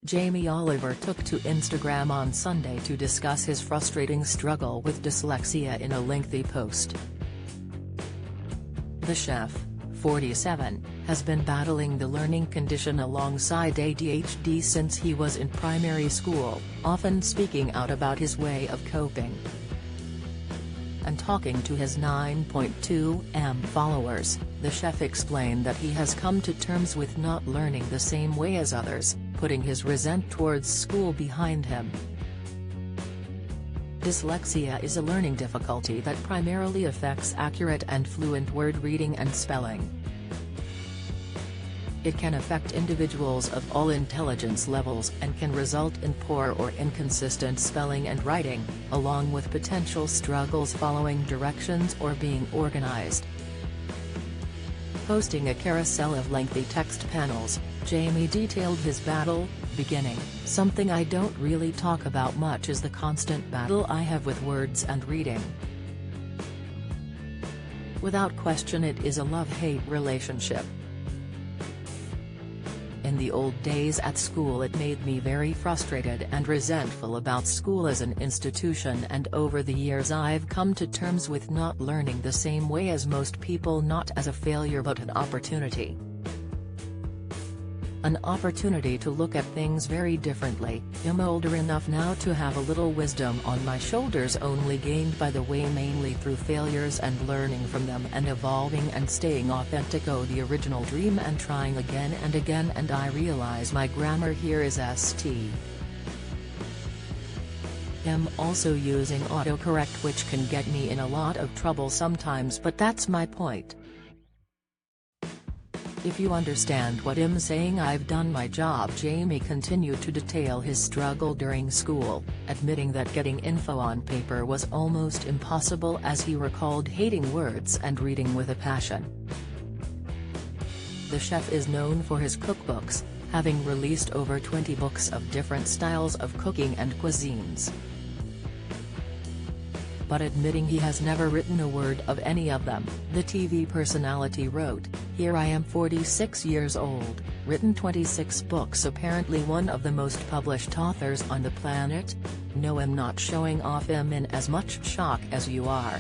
Jamie Oliver took to Instagram on Sunday to discuss his frustrating struggle with dyslexia in a lengthy post. The chef, 47, has been battling the learning condition alongside ADHD since he was in primary school, often speaking out about his way of coping. And talking to his 9.2 million followers, the chef explained that he has come to terms with not learning the same way as others, putting his resent towards school behind him. Dyslexia is a learning difficulty that primarily affects accurate and fluent word reading and spelling. It can affect individuals of all intelligence levels and can result in poor or inconsistent spelling and writing, along with potential struggles following directions or being organized. Posting a carousel of lengthy text panels, Jamie detailed his battle, beginning, "Something I don't really talk about much is the constant battle I have with words and reading. Without question it is a love-hate relationship. In the old days at school it made me very frustrated and resentful about school as an institution, and over the years I've come to terms with not learning the same way as most people, not as a failure but an opportunity. An opportunity to look at things very differently. I'm older enough now to have a little wisdom on my shoulders, only gained by the way mainly through failures and learning from them and evolving and staying authentic. Oh, the original dream and trying again and again, and I realize my grammar here is st. I'm also using autocorrect, which can get me in a lot of trouble sometimes, but that's my point. If you understand what I'm saying, I've done my job." Jamie continued to detail his struggle during school, admitting that getting info on paper was almost impossible as he recalled hating words and reading with a passion. The chef is known for his cookbooks, having released over 20 books of different styles of cooking and cuisines. But admitting he has never written a word of any of them, the TV personality wrote, "Here I am, 46 years old, written 26 books, apparently one of the most published authors on the planet. No, I'm not showing off, I'm in as much shock as you are.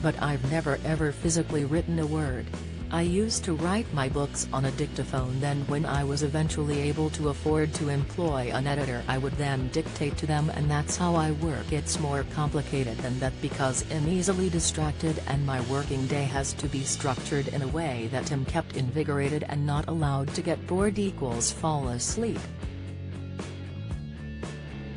But I've never ever physically written a word. I used to write my books on a dictaphone, then when I was eventually able to afford to employ an editor I would then dictate to them, and that's how I work. It's more complicated than that because I'm easily distracted and my working day has to be structured in a way that I'm kept invigorated and not allowed to get bored equals fall asleep.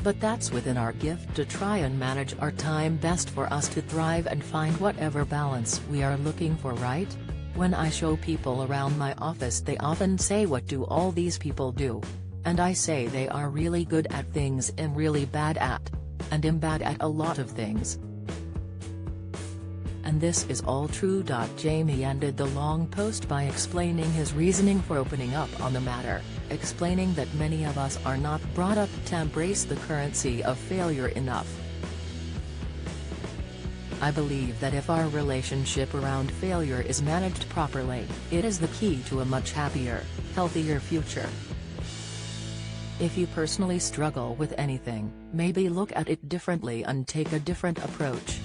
But that's within our gift to try and manage our time best for us to thrive and find whatever balance we are looking for, right? When I show people around my office, they often say, what do all these people do? And I say they are really good at things I'm really bad at. And I'm bad at a lot of things. And this is all true." Jamie ended the long post by explaining his reasoning for opening up on the matter, explaining that many of us are not brought up to embrace the currency of failure enough. "I believe that if our relationship around failure is managed properly, it is the key to a much happier, healthier future. If you personally struggle with anything, maybe look at it differently and take a different approach.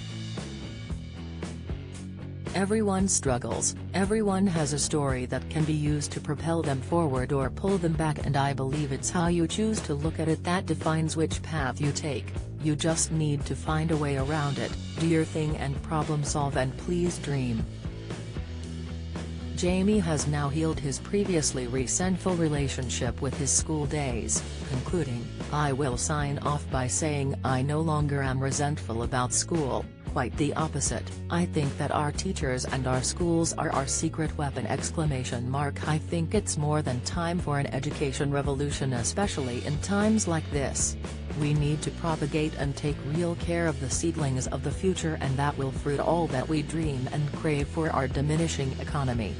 Everyone struggles, everyone has a story that can be used to propel them forward or pull them back, and I believe it's how you choose to look at it that defines which path you take. You just need to find a way around it, do your thing and problem solve, and please dream." Jamie has now healed his previously resentful relationship with his school days, concluding, "I will sign off by saying I no longer am resentful about school. Quite the opposite. I think that our teachers and our schools are our secret weapon!" I think it's more than time for an education revolution, especially in times like this. We need to propagate and take real care of the seedlings of the future, and that will fruit all that we dream and crave for our diminishing economy.